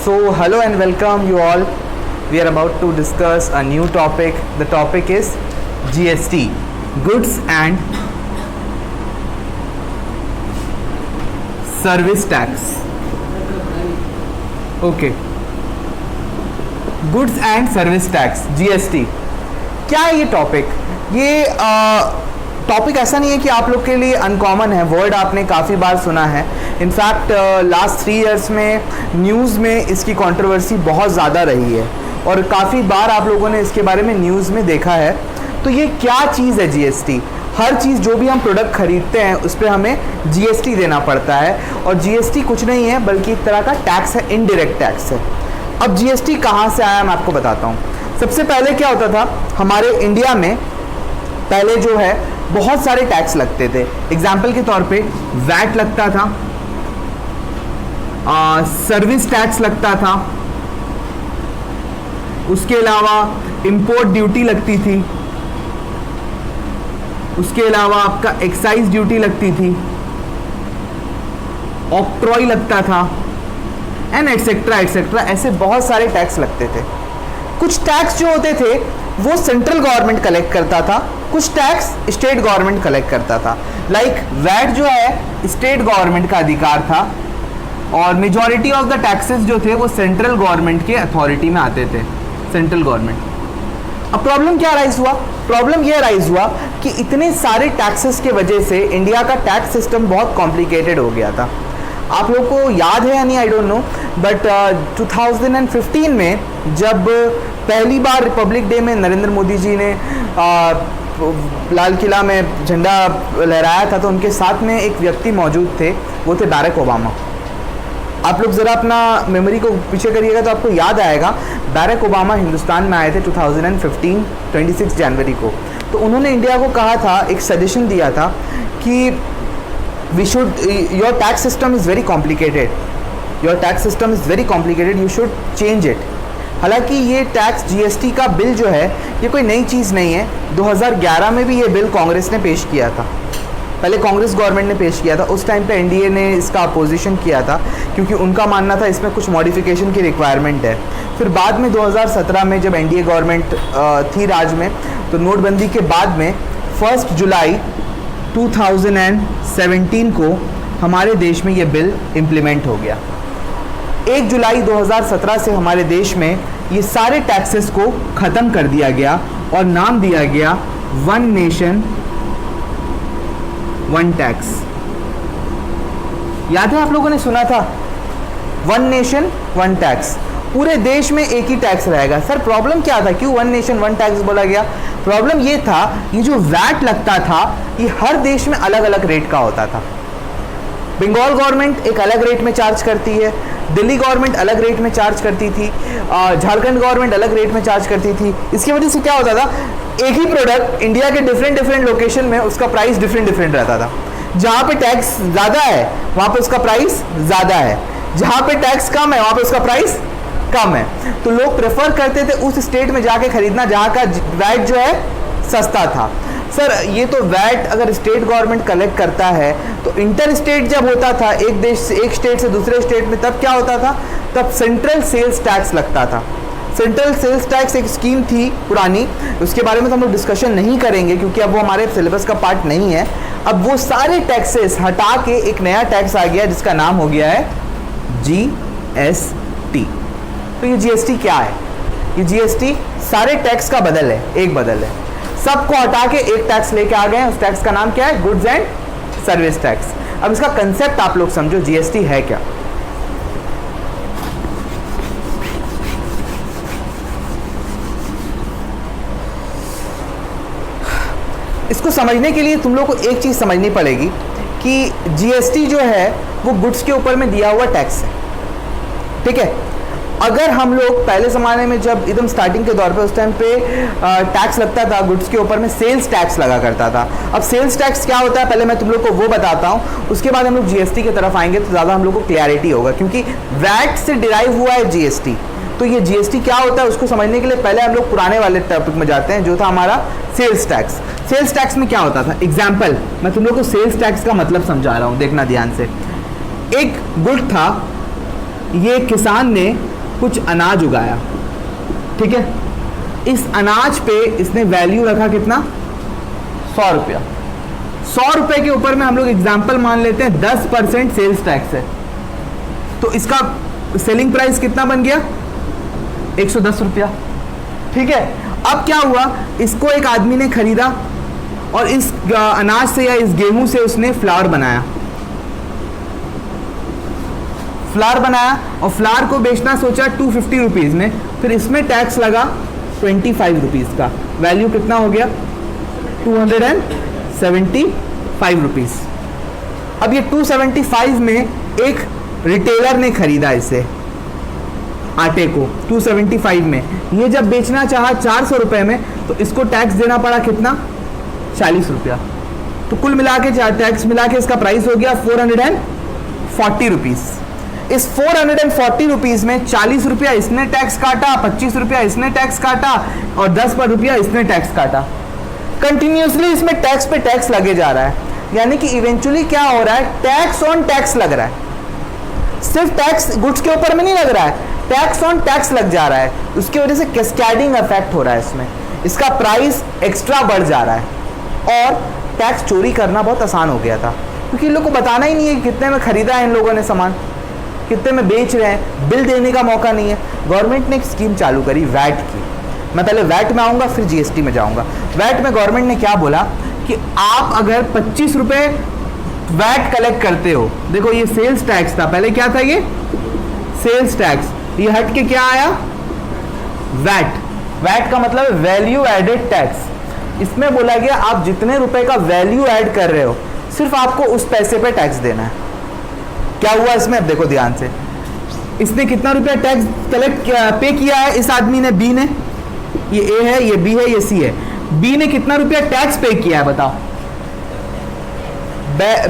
So, hello and welcome you all. We are about to discuss a new topic. The topic is GST, Goods and Service Tax. Okay. Goods and Service Tax, GST. क्या है ये topic? ये topic ऐसा नहीं है कि आप लोग के लिए अनकॉमन है, वर्ड आपने काफ़ी बार सुना है. इनफैक्ट लास्ट 3 इयर्स में न्यूज़ में इसकी कंट्रोवर्सी बहुत ज़्यादा रही है और काफ़ी बार आप लोगों ने इसके बारे में न्यूज़ में देखा है. तो ये क्या चीज़ है जीएसटी? हर चीज़ जो भी हम प्रोडक्ट खरीदते हैं उस पर हमें जीएसटी देना पड़ता है और जीएसटी कुछ नहीं है बल्कि एक तरह का टैक्स है, इनडायरेक्ट टैक्स है. अब जीएसटी कहाँ से आया मैं आपको बताता हूँ. सबसे पहले क्या होता था हमारे इंडिया में, पहले जो है बहुत सारे टैक्स लगते थे. एग्जाम्पल के तौर पे वैट लगता था, सर्विस टैक्स लगता था, उसके अलावा इंपोर्ट ड्यूटी लगती थी, उसके अलावा आपका एक्साइज ड्यूटी लगती थी, ऑक्ट्रॉय लगता था एंड एटसेट्रा एटसेट्रा. ऐसे बहुत सारे टैक्स लगते थे. कुछ टैक्स जो होते थे वो सेंट्रल गवर्नमेंट कलेक्ट करता था, कुछ टैक्स स्टेट गवर्नमेंट कलेक्ट करता था. लाइक वैट जो है स्टेट गवर्नमेंट का अधिकार था और मेजॉरिटी ऑफ द टैक्सेस जो थे वो सेंट्रल गवर्नमेंट के अथॉरिटी में आते थे, सेंट्रल गवर्नमेंट. अब प्रॉब्लम क्या राइज हुआ? प्रॉब्लम यह राइज हुआ कि इतने सारे टैक्सेस के वजह से इंडिया का टैक्स सिस्टम बहुत कॉम्प्लिकेटेड हो गया था. आप लोगों को याद है या नहीं आई डोंट नो, बट 2015 में जब पहली बार रिपब्लिक डे में नरेंद्र मोदी जी ने लाल किला में झंडा लहराया था तो उनके साथ में एक व्यक्ति मौजूद थे, वो थे बैरक ओबामा. आप लोग ज़रा अपना मेमोरी को पीछे करिएगा तो आपको याद आएगा बैरक ओबामा हिंदुस्तान में आए थे 2015 26 जनवरी को. तो उन्होंने इंडिया को कहा था, एक सजेशन दिया था कि your tax system is very complicated, your tax system is very complicated, you should change it. हालांकि ये टैक्स जीएसटी का बिल जो है ये कोई नई चीज़ नहीं है. 2011 में भी ये बिल कांग्रेस ने पेश किया था, पहले कांग्रेस गवर्नमेंट ने पेश किया था. उस टाइम पे एनडीए ने इसका अपोजिशन किया था क्योंकि उनका मानना था इसमें कुछ मॉडिफिकेशन की रिक्वायरमेंट है. फिर बाद में 2017 में जब एनडीए गवर्नमेंट थी राज में, तो नोटबंदी के बाद में 1 जुलाई 2017 को हमारे देश में ये बिल इम्प्लीमेंट हो गया. 1 जुलाई 2017 से हमारे देश में ये सारे टैक्सेस को ख़त्म कर दिया गया और नाम दिया गया वन नेशन वन टैक्स. याद है आप लोगों ने सुना था वन नेशन वन टैक्स, पूरे देश में एक ही टैक्स रहेगा. सर प्रॉब्लम क्या था, क्यों वन नेशन वन टैक्स बोला गया? प्रॉब्लम ये था ये जो वैट लगता था ये हर देश में अलग अलग रेट का होता था. बंगाल गवर्नमेंट एक अलग रेट में चार्ज करती है, दिल्ली गवर्नमेंट अलग रेट में चार्ज करती थी, झारखंड गवर्नमेंट अलग रेट में चार्ज करती थी. इसकी वजह से क्या होता था, एक ही प्रोडक्ट इंडिया के डिफरेंट लोकेशन में उसका प्राइस डिफरेंट रहता था. जहाँ पे टैक्स ज़्यादा है वहाँ पे उसका प्राइस ज़्यादा है, जहाँ पे टैक्स कम है वहाँ पे उसका प्राइस कम है. तो लोग प्रेफर करते थे उस स्टेट में जाके खरीदना जहाँ का वैट जो है सस्ता था. सर ये तो वैट अगर स्टेट गवर्नमेंट कलेक्ट करता है तो इंटर स्टेट जब होता था, एक देश से एक स्टेट से दूसरे स्टेट में, तब क्या होता था, तब सेंट्रल सेल्स टैक्स लगता था. सेंट्रल सेल्स टैक्स एक स्कीम थी पुरानी, उसके बारे में तो हम लोग डिस्कशन नहीं करेंगे क्योंकि अब वो हमारे सिलेबस का पार्ट नहीं है. अब वो सारे टैक्सेस हटा के एक नया टैक्स आ गया जिसका नाम हो गया है जीएसटी. तो ये जीएसटी क्या है? ये जीएसटी सारे टैक्स का बदल है, एक बदल है. सबको हटा के एक टैक्स लेके आ गए हैं. उस टैक्स का नाम क्या है? Goods and service tax. अब इसका कंसेप्ट आप लोग समझो, जीएसटी है क्या. इसको समझने के लिए तुम लोग को एक चीज समझनी पड़ेगी कि जीएसटी जो है वो गुड्स के ऊपर में दिया हुआ टैक्स है. ठीक है, अगर हम लोग पहले ज़माने में जब एकदम स्टार्टिंग के दौर पे उस टाइम पे टैक्स लगता था गुड्स के ऊपर में, सेल्स टैक्स लगा करता था. अब सेल्स टैक्स क्या होता है पहले मैं तुम लोग को वो बताता हूँ, उसके बाद हम लोग जीएसटी की तरफ आएंगे तो ज़्यादा हम लोग को क्लैरिटी होगा क्योंकि वैट से डिराइव हुआ है जीएसटी. तो ये जीएसटी क्या होता है उसको समझने के लिए पहले हम लोग पुराने वाले टॉपिक में जाते हैं जो था हमारा सेल्स टैक्स. सेल्स टैक्स में क्या होता था, एग्जाम्पल मैं तुम लोग को सेल्स टैक्स का मतलब समझा रहा हूँ, देखना ध्यान से. एक गुड था, ये किसान ने कुछ अनाज उगाया, ठीक है, इस अनाज पे इसने वैल्यू रखा कितना, 100 रुपया। 100 रुपए के ऊपर में हम लोग एग्जाम्पल मान लेते हैं 10% सेल्स टैक्स है, तो इसका सेलिंग प्राइस कितना बन गया, 110 रुपया, ठीक है। अब क्या हुआ, इसको एक आदमी ने खरीदा और इस अनाज से या इस गेहूं से उसने फ्लावर बनाया, फ्लावर बनाया और फ्लावर को बेचना सोचा 250 रुपीज़ में, फिर इसमें टैक्स लगा 25 रुपीज़ का, वैल्यू कितना हो गया, 275 रुपीज़। अब ये 275 में एक रिटेलर ने खरीदा इसे, आटे को 275 में, ये जब बेचना चाहा 400 रुपए में, तो इसको टैक्स देना पड़ा कितना, 40 रुपया। तो कुल मिला के टैक्स मिला के इसका प्राइस हो गया 440 रुपीज़। इस 440 रुपीज़ में 40 रुपया इसने टैक्स काटा, 25 रुपया इसने टैक्स काटा और 10 रुपया इसने टैक्स काटा। कंटिन्यूसली इसमें टैक्स पे टैक्स लगे जा रहा है, यानी कि इवेंचुअली क्या हो रहा है, टैक्स ऑन टैक्स लग रहा है। सिर्फ टैक्स गुड्स के ऊपर में नहीं लग रहा है, टैक्स ऑन टैक्स लग जा रहा है, उसकी वजह से कैस्केडिंग इफेक्ट हो रहा है इसमें, इसका प्राइस एक्स्ट्रा बढ़ जा रहा है और टैक्स चोरी करना बहुत आसान हो गया था, क्योंकि इन लोगों को बताना ही नहीं है कि कितने में खरीदा है इन लोगों ने सामान, कितने में बेच रहे हैं, बिल देने का मौका नहीं है। गवर्नमेंट ने एक स्कीम चालू करी वैट की, मैं पहले वैट में आऊँगा फिर जीएसटी में जाऊँगा। वैट में गवर्नमेंट ने क्या बोला कि आप अगर 25 रुपये वैट कलेक्ट करते हो, देखो ये सेल्स टैक्स था, पहले क्या था, ये सेल्स टैक्स, ये हट के क्या आया, वैट। वैट का मतलब वैल्यू एडेड टैक्स। इसमें बोला गया आप जितने रुपए का वैल्यू ऐड कर रहे हो, सिर्फ आपको उस पैसे पे टैक्स देना है। क्या हुआ इसमें, अब देखो ध्यान से, इसने कितना रुपया टैक्स कलेक्ट पे किया है, इस आदमी ने, बी ने, ये ए है, ये बी है, ये सी है, बी ने कितना रुपया टैक्स पे किया है बताओ,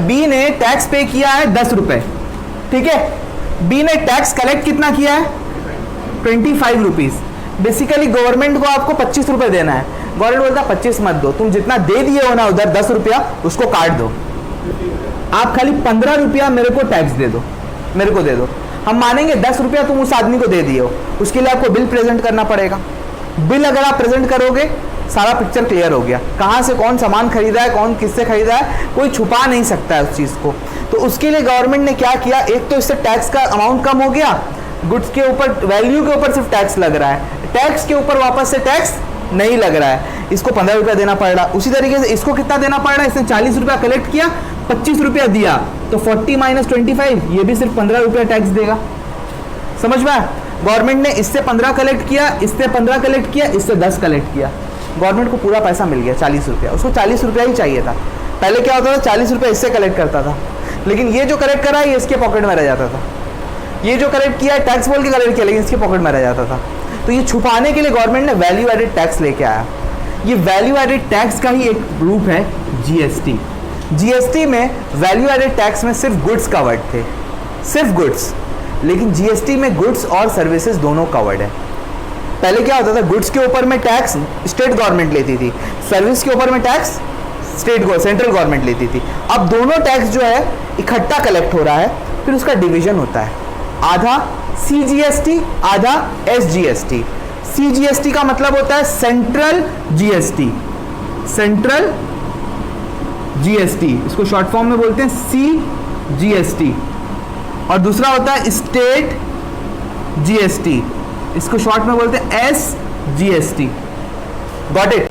बी ने टैक्स पे किया है 10 रुपए, ठीक है। बी ने टैक्स कलेक्ट कितना किया है, 25 रुपीज। बेसिकली गवर्नमेंट को आपको 25 रुपए देना है, गवर्नमेंट बोलता है 25 मत दो, तुम जितना दे दिए हो ना उधर 10 रुपया उसको काट दो, आप खाली 15 रुपया मेरे को टैक्स दे दो, मेरे को दे दो, हम मानेंगे 10 रुपया तुम उस आदमी को दे दिए हो, उसके लिए आपको बिल प्रेजेंट करना पड़ेगा। बिल अगर आप प्रेजेंट करोगे सारा पिक्चर क्लियर हो गया, कहाँ से कौन सामान खरीदा है, कौन किससे खरीदा है, कोई छुपा नहीं सकता है उस चीज़ को। तो उसके लिए गवर्नमेंट ने क्या किया, एक तो इससे टैक्स का अमाउंट कम हो गया, गुड्स के ऊपर वैल्यू के ऊपर सिर्फ टैक्स लग रहा है, टैक्स के ऊपर वापस से टैक्स नहीं लग रहा है, इसको 15 रुपया देना पड़ रहा। उसी तरीके से इसको कितना देना पड़ रहा है, इसने 40 रुपया कलेक्ट किया, 25 रुपया दिया, तो 40 - 25, ये भी सिर्फ 15 रुपया टैक्स देगा। समझ में, गवर्नमेंट ने इससे 15 कलेक्ट किया, इससे 15 कलेक्ट किया, इससे 10 कलेक्ट किया, गवर्नमेंट को पूरा पैसा मिल गया 40 रुपया। उसको 40 रुपया ही चाहिए था, पहले क्या होता था 40 रुपया इससे कलेक्ट करता था, लेकिन ये जो कलेक्ट करा ये इसके पॉकेट में रह जाता था, ये जो कलेक्ट किया टैक्स बोल के कलेक्ट किया लेकिन इसके पॉकेट में रह जाता था। तो ये छुपाने के लिए गवर्नमेंट ने वैल्यू एडेड टैक्स लेके आया। ये वैल्यू एडेड टैक्स का ही एक रूप है जीएसटी। जीएसटी में वैल्यू एडेड टैक्स में सिर्फ गुड्स कवर्ड थे, सिर्फ गुड्स, लेकिन जीएसटी में गुड्स और सर्विसेज दोनों कवर्ड है। पहले क्या होता था, गुड्स के ऊपर में टैक्स स्टेट गवर्नमेंट लेती थी, सर्विस के ऊपर में टैक्स सेंट्रल गवर्नमेंट लेती थी। अब दोनों टैक्स जो है इकट्ठा कलेक्ट हो रहा है, फिर उसका डिवीजन होता है, आधा सीजीएसटी आधा एसजीएसटी। सीजीएसटी का मतलब होता है सेंट्रल जीएसटी, सेंट्रल जीएसटी, इसको शॉर्ट फॉर्म में बोलते हैं सीजीएसटी, और दूसरा होता है स्टेट जीएसटी, इसको शॉर्ट में बोलते हैं एसजीएसटी। Got it.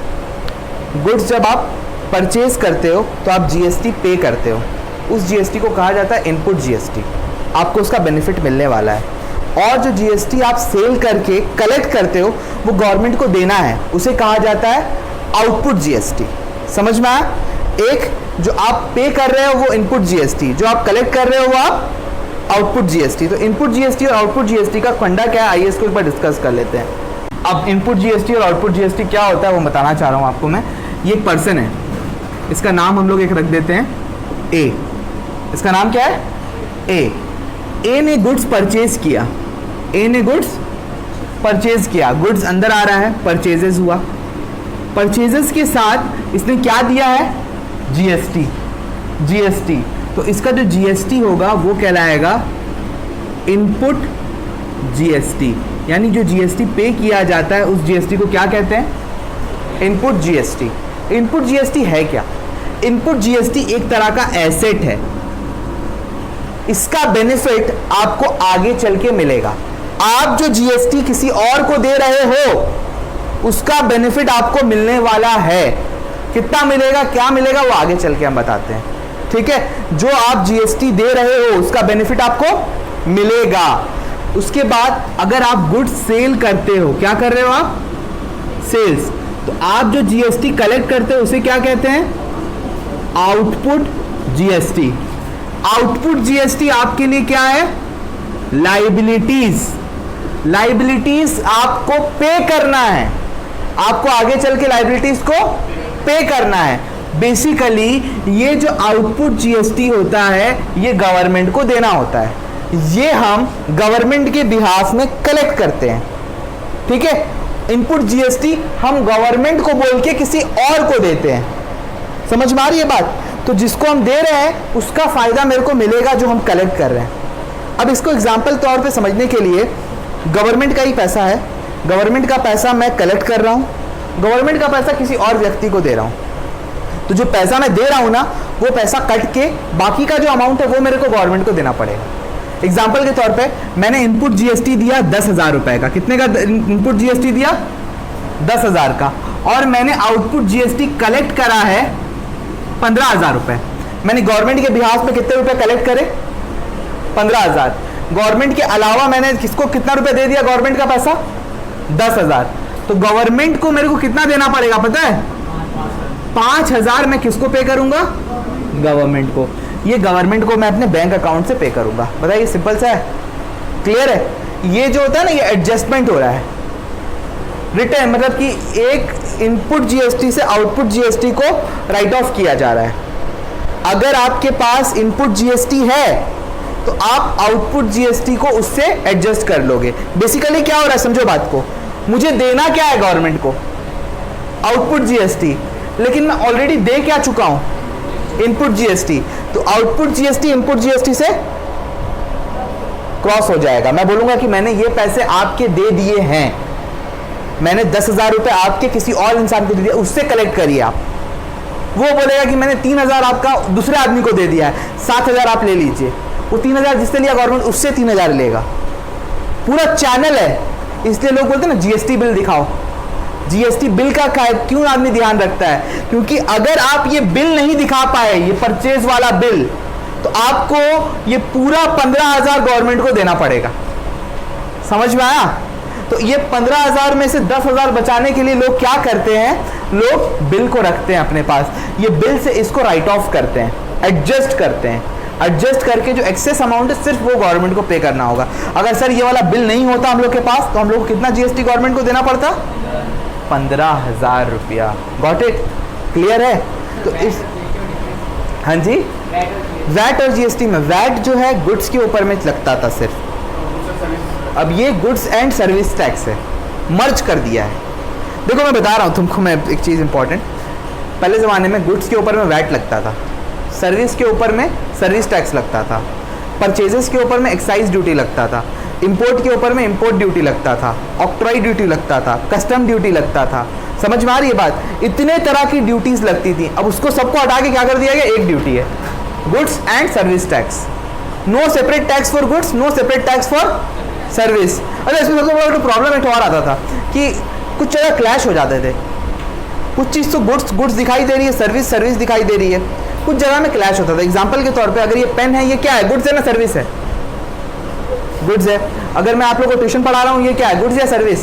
गुड्स जब आप परचेज करते हो तो आप जीएसटी पे करते हो, उस जीएसटी को कहा जाता है इनपुट जीएसटी, आपको उसका बेनिफिट मिलने वाला है। और जो जीएसटी आप सेल करके कलेक्ट करते हो वो गवर्नमेंट को देना है, उसे कहा जाता है आउटपुट जीएसटी। समझ में आया? एक जो आप पे कर रहे हो वो इनपुट जीएसटी, जो आप कलेक्ट कर रहे हो वो आप आउटपुट जीएसटी। तो इनपुट जीएसटी और आउटपुट जीएसटी का फंडा क्या है, आइए इसको एक बार डिस्कस कर लेते हैं। अब इनपुट जीएसटी और आउटपुट जीएसटी क्या होता है वो बताना चाह रहा हूँ आपको मैं। ये एक पर्सन है, इसका नाम हम लोग एक रख देते हैं ए। इसका नाम क्या है? ए ने गुड्स परचेज किया, ए ने गुड्स परचेज किया, गुड्स अंदर आ रहा है, परचेजेस हुआ, परचेजेस के साथ इसने क्या दिया है? जीएसटी। तो इसका जो जीएसटी होगा वो कहलाएगा इनपुट जीएसटी, यानी जो जीएसटी पे किया जाता है उस जीएसटी को क्या कहते हैं? Input GST. इनपुट जीएसटी है क्या? इनपुट जीएसटी एक तरह का एसेट है, इसका बेनिफिट आपको आगे चल के मिलेगा। आप जो जीएसटी किसी और को दे रहे हो उसका बेनिफिट आपको मिलने वाला है। कितना मिलेगा, क्या मिलेगा, वो आगे चल के हम बताते हैं, ठीक है। जो आप जीएसटी दे रहे हो उसका बेनिफिट आपको मिलेगा। उसके बाद अगर आप गुड्स सेल करते हो, क्या कर रहे हो आप? सेल्स, तो आप जो जीएसटी कलेक्ट करते हो उसे क्या कहते हैं? Output GST. आउटपुट जीएसटी आपके लिए क्या है? लाइबिलिटीज। लाइबिलिटीज आपको पे करना है, आपको आगे चल के लाइबिलिटीज को पे करना है। बेसिकली ये जो आउटपुट जीएसटी होता है ये गवर्नमेंट को देना होता है, ये हम गवर्नमेंट के बिहाफ में कलेक्ट करते हैं, ठीक है। इनपुट जीएसटी हम गवर्नमेंट को बोल के किसी और को देते हैं, समझ में आ रही है बात? तो जिसको हम दे रहे हैं उसका फायदा मेरे को मिलेगा जो हम कलेक्ट कर रहे हैं। अब इसको एग्जाम्पल तौर पे समझने के लिए, गवर्नमेंट का ही पैसा है, गवर्नमेंट का पैसा मैं कलेक्ट कर रहा हूँ, गवर्नमेंट का पैसा किसी और व्यक्ति को दे रहा हूँ, तो जो पैसा मैं दे रहा हूँ ना वो पैसा कट के बाकी का जो अमाउंट है वो मेरे को गवर्नमेंट को देना पड़ेगा। एग्जाम्पल के तौर पे मैंने इनपुट जीएसटी दिया 10,000 रुपए का, कितने का इनपुट जीएसटी दिया? 10,000 का, और मैंने आउटपुट जीएसटी कलेक्ट करा है 15,000 रुपए। मैंने गवर्नमेंट के बिहाफ में कितने रुपए कलेक्ट करे? 15,000। गवर्नमेंट के अलावा मैंने किसको कितना रुपए दे दिया? गवर्नमेंट का पैसा 10,000। तो गवर्नमेंट को मेरे को कितना देना पड़ेगा पता है? 5,000 मैं किसको पे करूंगा? गवर्नमेंट को। ये गवर्नमेंट को मैं अपने बैंक अकाउंट से पे करूंगा। बताइए, सिंपल सा है, क्लियर है? ये जो होता है ना, ये एडजस्टमेंट हो रहा है, रिटर्न, मतलब कि एक इनपुट जीएसटी से आउटपुट जीएसटी को राइट ऑफ किया जा रहा है। अगर आपके पास इनपुट जीएसटी है तो आप आउटपुट जीएसटी को उससे एडजस्ट कर लोगे। बेसिकली क्या हो रहा है, समझो बात को, मुझे देना क्या है गवर्नमेंट को? आउटपुट जीएसटी, लेकिन मैं ऑलरेडी दे क्या चुका हूं? Input GST. तो आउटपुट जीएसटी इनपुट जीएसटी से क्रॉस हो जाएगा। मैं बोलूंगा कि मैंने ये पैसे आपके दे दिए हैं, मैंने 10,000 रुपए आपके किसी और इंसान को दे दिया, उससे कलेक्ट करिए आप। वो बोलेगा कि मैंने 3,000 आपका दूसरे आदमी को दे दिया है, 7,000 आप ले लीजिए। वो 3,000 जिससे लिया गवर्नमेंट उससे 3,000 लेगा। पूरा चैनल है, इसलिए लोग बोलते हैं ना जीएसटी बिल दिखाओ। जीएसटी बिल का क्यों आदमी ध्यान रखता है? क्योंकि अगर आप ये बिल नहीं दिखा पाए, ये परचेज वाला बिल, तो आपको ये पूरा 15,000 गवर्नमेंट को देना पड़ेगा। समझ में आया? तो ये 15,000 में से 10,000 बचाने के लिए लोग क्या करते हैं? लोग बिल को रखते हैं अपने पास, ये बिल से इसको राइट ऑफ करते हैं, एडजस्ट करते हैं। एडजस्ट करके जो एक्सेस अमाउंट है सिर्फ वो गवर्नमेंट को पे करना होगा। अगर सर ये वाला बिल नहीं होता हम लोग के पास तो हम लोग को कितना जीएसटी गवर्नमेंट को देना पड़ता? 15,000 रुपया। Got it? क्लियर है? तो इस, हाँ जी, वैट और जीएसटी में, वैट जो है गुड्स के ऊपर में लगता था सिर्फ, अब ये गुड्स एंड सर्विस टैक्स है, मर्ज कर दिया है। देखो मैं बता रहा हूँ तुमको, मैं एक चीज़ इंपॉर्टेंट, पहले ज़माने में गुड्स के ऊपर में वैट लगता था, सर्विस के ऊपर में सर्विस टैक्स लगता था, परचेजेस के ऊपर में एक्साइज ड्यूटी लगता था, इंपोर्ट के ऊपर में इंपोर्ट ड्यूटी लगता था, ऑक्ट्रॉय ड्यूटी लगता था, कस्टम ड्यूटी लगता था। समझ में आ रही है बात? इतने तरह की ड्यूटीज लगती थी। अब उसको सबको हटा के क्या कर दिया गया? एक ड्यूटी है, goods and service tax. No separate tax for goods, no separate tax for service. अच्छा, इसमें सबसे बड़ा प्रॉब्लम एक और आता था कि कुछ जगह क्लैश हो जाते थे। कुछ चीज़ तो गुड्स दिखाई दे रही है, सर्विस दिखाई दे रही है, कुछ जगह में क्लैश होता था। एग्जाम्पल के तौर पे अगर ये पेन है, ये क्या है? गुड्स है ना सर्विस है? गुड्स है। अगर मैं आप लोगों को ट्यूशन पढ़ा रहा हूँ, ये क्या है? गुड्स या सर्विस?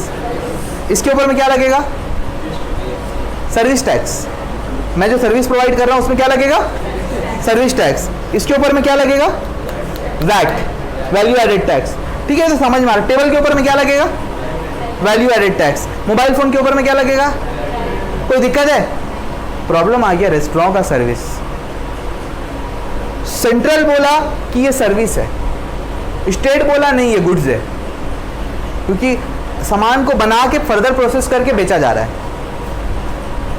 इसके ऊपर में क्या लगेगा? Service tax. मैं जो सर्विस प्रोवाइड कर रहा हूँ उसमें क्या लगेगा? Service tax. इसके ऊपर में क्या लगेगा? VAT, value added tax. ठीक है, तो समझ में आ रहा है। टेबल के ऊपर में क्या लगेगा? Value added tax. Mobile phone के ऊपर में क्या लगेगा? कोई दिक्कत है? प्रॉब्लम आ गया रेस्टोरेंट का सर्विस। सेंट्रल बोला कि ये सर्विस है, स्टेट बोला नहीं ये गुड्स है, क्योंकि सामान को बना के फर्दर प्रोसेस करके बेचा जा रहा है।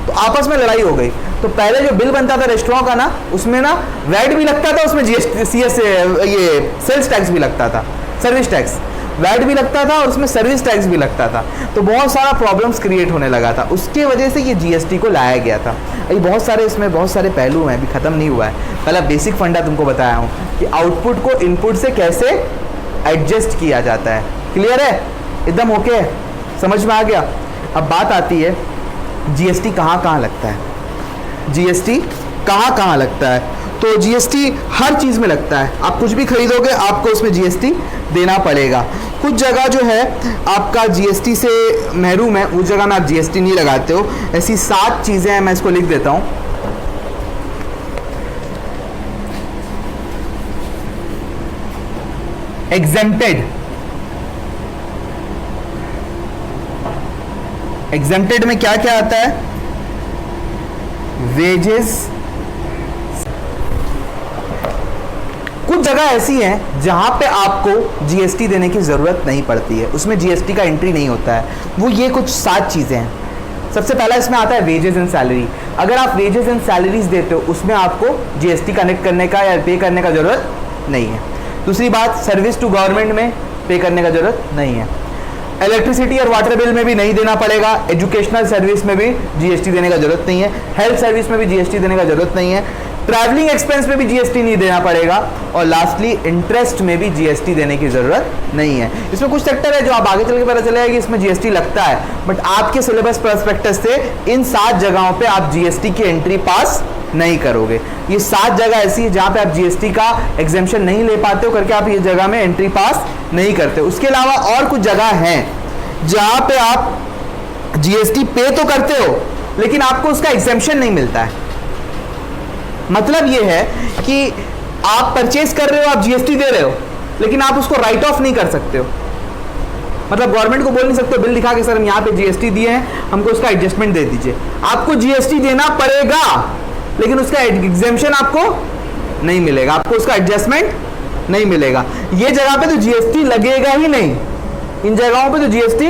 तो आपस में लड़ाई हो गई। तो पहले जो बिल बनता था रेस्टोरेंट का ना, उसमें ना वैट भी लगता था, उसमें जीएसटी, ये सेल्स टैक्स भी लगता था, सर्विस टैक्स। वैट भी लगता था और उसमें सर्विस टैक्स भी लगता था, तो बहुत सारा प्रॉब्लम्स क्रिएट होने लगा था। उसके वजह से ये जीएसटी को लाया गया था। ये बहुत सारे, इसमें बहुत सारे पहलू हैं, अभी ख़त्म नहीं हुआ है। पहला बेसिक फंडा तुमको बताया हूँ कि आउटपुट को इनपुट से कैसे एडजस्ट किया जाता है। क्लियर है? एकदम ओके है, समझ में आ गया। अब बात आती है जीएसटी कहाँ कहाँ लगता है। जीएसटी कहाँ कहाँ लगता है? तो जीएसटी हर चीज़ में लगता है। आप कुछ भी खरीदोगे आपको उसमें जीएसटी देना पड़ेगा। कुछ जगह जो है आपका जीएसटी से महरूम है, उस जगह में आप जीएसटी नहीं लगाते हो। ऐसी 7 चीज़ें हैं, मैं इसको लिख देता हूँ। एग्जेम्प्टेड, एग्जेम्प्टेड में क्या क्या आता है? वेजेस। कुछ जगह ऐसी हैं जहां पे आपको जीएसटी देने की ज़रूरत नहीं पड़ती है, उसमें जीएसटी का एंट्री नहीं होता है। वो ये कुछ 7 चीज़ें हैं। सबसे पहला इसमें आता है वेजेस एंड सैलरी। अगर आप वेजेस एंड सैलरीज देते हो उसमें आपको जीएसटी कनेक्ट करने का या पे करने का ज़रूरत नहीं है। दूसरी बात, सर्विस टू गवर्नमेंट में पे करने का ज़रूरत नहीं है। इलेक्ट्रिसिटी और वाटर बिल में भी नहीं देना पड़ेगा। एजुकेशनल सर्विस में भी जीएसटी देने का जरूरत नहीं है। हेल्थ सर्विस में भी जीएसटी देने का जरूरत नहीं है। ट्रैवलिंग एक्सपेंस में भी जीएसटी नहीं देना पड़ेगा। और लास्टली इंटरेस्ट में भी जीएसटी देने की जरूरत नहीं है। इसमें कुछ सेक्टर है जो आप आगे चल के पता चलेगा कि इसमें जीएसटी लगता है, बट आपके सिलेबस पर्सपेक्टिव से इन 7 जगहों पे आप जीएसटी की एंट्री पास नहीं करोगे। ये 7 जगह ऐसी है जहां पे आप जीएसटी का एग्जेम्पशन नहीं ले पाते हो, करके आप ये जगह में एंट्री पास नहीं करते। उसके अलावा और कुछ जगह हैं जहां पे आप जीएसटी पे तो करते हो लेकिन आपको उसका एग्जेम्पशन नहीं मिलता है। मतलब ये है कि आप परचेज कर रहे हो, आप जीएसटी दे रहे हो, लेकिन आप उसको राइट ऑफ नहीं कर सकते हो। मतलब गवर्नमेंट को बोल नहीं सकते बिल दिखा के सर हम यहाँ पे जीएसटी दिए हैं, हमको उसका एडजस्टमेंट दे दीजिए। आपको जीएसटी देना पड़ेगा लेकिन उसका एग्जेम्पशन आपको नहीं मिलेगा, आपको उसका एडजस्टमेंट नहीं मिलेगा। ये जगह पे तो जीएसटी लगेगा ही नहीं, इन जगहों पे तो जीएसटी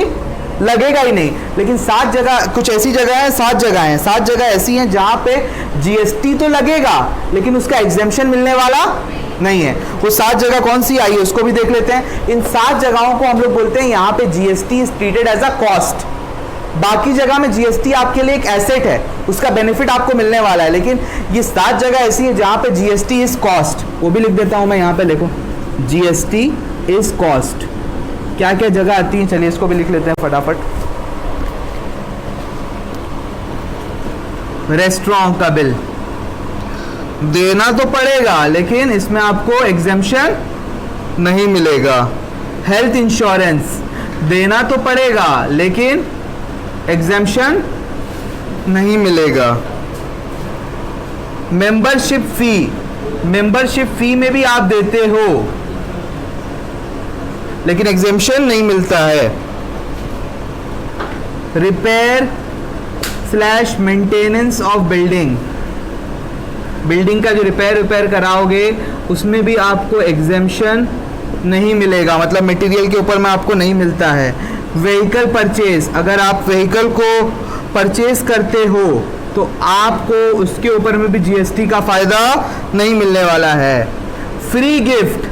लगेगा ही नहीं। लेकिन 7 जगह, कुछ ऐसी जगह है, 7 जगह हैं, 7 जगह ऐसी हैं जहां पे जीएसटी तो लगेगा लेकिन उसका एग्जेम्पशन मिलने वाला नहीं है। वो 7 जगह कौन सी आई है उसको भी देख लेते हैं। इन 7 जगहों को हम लोग बोलते हैं यहाँ पे GST is treated as a cost. बाकी जगह में जीएसटी आपके लिए एक एसेट है, उसका बेनिफिट आपको मिलने वाला है। लेकिन ये 7 जगह ऐसी है जहां पे जीएसटी इज कॉस्ट। वो भी लिख देता हूं मैं यहाँ पे, देखो जीएसटी इज कॉस्ट। क्या क्या जगह आती है, चलिए इसको भी लिख लेते हैं फटाफट। रेस्टोरेंट का बिल देना तो पड़ेगा लेकिन इसमें आपको एग्जेम्पशन नहीं मिलेगा। हेल्थ इंश्योरेंस देना तो पड़ेगा लेकिन एग्जेम्पशन नहीं मिलेगा। मेंबरशिप फी, मेंबरशिप फी में भी आप देते हो लेकिन एग्जेम्पशन नहीं मिलता है। Repair / maintenance of building, building का जो रिपेयर कराओगे उसमें भी आपको एग्जेम्पशन नहीं मिलेगा, मतलब मटेरियल के ऊपर में आपको नहीं मिलता है। व्हीकल परचेज, अगर आप व्हीकल को परचेज करते हो तो आपको उसके ऊपर में भी जीएसटी का फायदा नहीं मिलने वाला है। Free gift,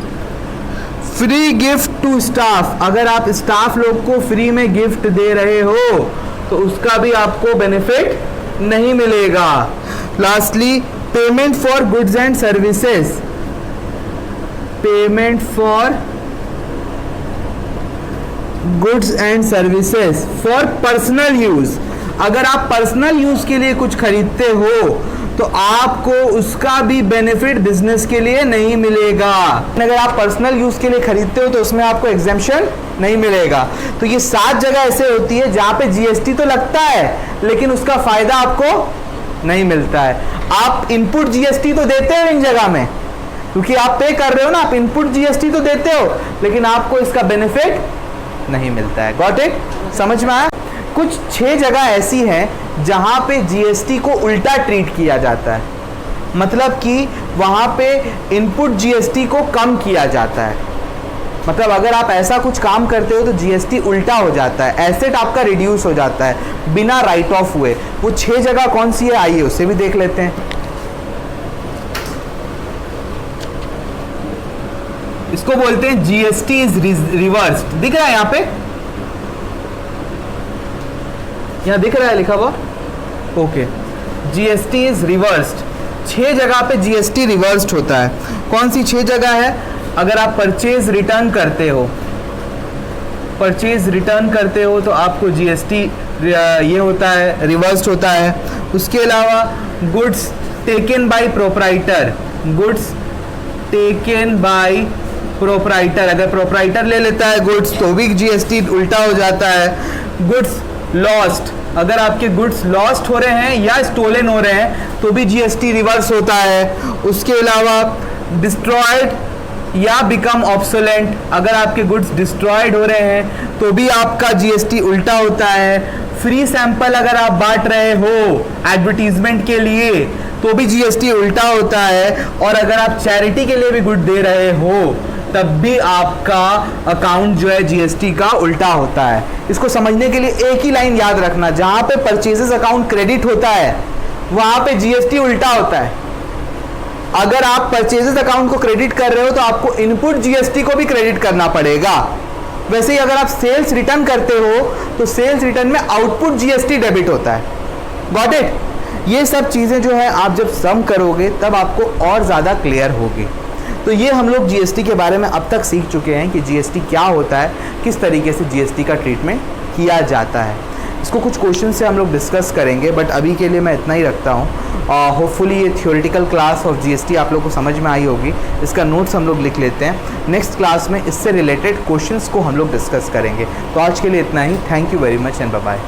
free gift to staff, अगर आप स्टाफ लोग को फ्री में गिफ्ट दे रहे हो तो उसका भी आपको बेनिफिट नहीं मिलेगा। Lastly payment for goods and services, payment for goods and services for personal use, अगर आप पर्सनल यूज के लिए कुछ खरीदते हो तो आपको उसका भी बेनिफिट बिजनेस के लिए नहीं मिलेगा। अगर आप पर्सनल यूज के लिए खरीदते हो तो उसमें आपको एग्जेम्पशन नहीं मिलेगा। तो ये 7 जगह ऐसे होती है जहां पे जीएसटी तो लगता है लेकिन उसका फायदा आपको नहीं मिलता है। आप इनपुट जीएसटी तो देते हो इन जगह में क्योंकि आप पे कर रहे हो ना, आप इनपुट जीएसटी तो देते हो लेकिन आपको इसका बेनिफिट नहीं मिलता है। Got it? समझ में आया? कुछ 6 जगह ऐसी हैं जहां पे जीएसटी को उल्टा ट्रीट किया जाता है, मतलब कि वहां पे इनपुट जीएसटी को कम किया जाता है। मतलब अगर आप ऐसा कुछ काम करते हो तो जीएसटी उल्टा हो जाता है, एसेट आपका रिड्यूस हो जाता है बिना राइट ऑफ हुए। वो 6 जगह कौन सी है आइए उससे भी देख लेते हैं। उसको बोलते हैं जीएसटी इज रिवर्स्ड। दिख रहा है यहाँ पे, यहाँ दिख रहा है लिखा हुआ, ओके। जीएसटी इज रिवर्स्ड, 6 जगह पे जीएसटी रिवर्स्ड होता है। कौन सी 6 जगह है? अगर आप परचेज रिटर्न करते हो, परचेज रिटर्न करते हो तो आपको जीएसटी ये होता है, रिवर्स्ड होता है। उसके अलावा goods taken by proprietor, goods taken by proprietor, अगर प्रोप्राइटर ले लेता है गुड्स तो भी जीएसटी उल्टा हो जाता है। गुड्स लॉस्ट, अगर आपके गुड्स लॉस्ट हो रहे हैं या स्टोलन हो रहे हैं तो भी जीएसटी रिवर्स होता है। उसके अलावा डिस्ट्रॉयड या बिकम ऑब्सोलेंट, अगर आपके गुड्स डिस्ट्रॉयड हो रहे हैं तो भी आपका जीएसटी उल्टा होता है। फ्री सैंपल अगर आप बांट रहे हो एडवर्टीजमेंट के लिए तो भी जीएसटी उल्टा होता है। और अगर आप चैरिटी के लिए भी गुड दे रहे हो तब भी आपका अकाउंट जो है जीएसटी का उल्टा होता है। इसको समझने के लिए एक ही लाइन याद रखना, जहां पे परचेजेस अकाउंट क्रेडिट होता है वहां पे जीएसटी उल्टा होता है। अगर आप परचेजेस अकाउंट को क्रेडिट कर रहे हो तो आपको इनपुट जीएसटी को भी क्रेडिट करना पड़ेगा। वैसे ही अगर आप सेल्स रिटर्न करते हो तो सेल्स रिटर्न में आउटपुट जीएसटी डेबिट होता है। Got it? ये सब चीजें जो है आप जब सम करोगे तब आपको और ज्यादा क्लियर होगी। तो ये हम लोग जीएसटी के बारे में अब तक सीख चुके हैं कि जीएसटी क्या होता है, किस तरीके से जीएसटी का ट्रीटमेंट किया जाता है। इसको कुछ क्वेश्चन से हम लोग डिस्कस करेंगे, बट अभी के लिए मैं इतना ही रखता हूँ। होपफुली ये थ्योरेटिकल क्लास ऑफ जीएसटी आप लोग को समझ में आई होगी। इसका नोट्स हम लोग लिख लेते हैं, नेक्स्ट क्लास में इससे रिलेटेड क्वेश्चंस को हम लोग डिस्कस करेंगे। तो आज के लिए इतना ही। Thank you very much and bye bye.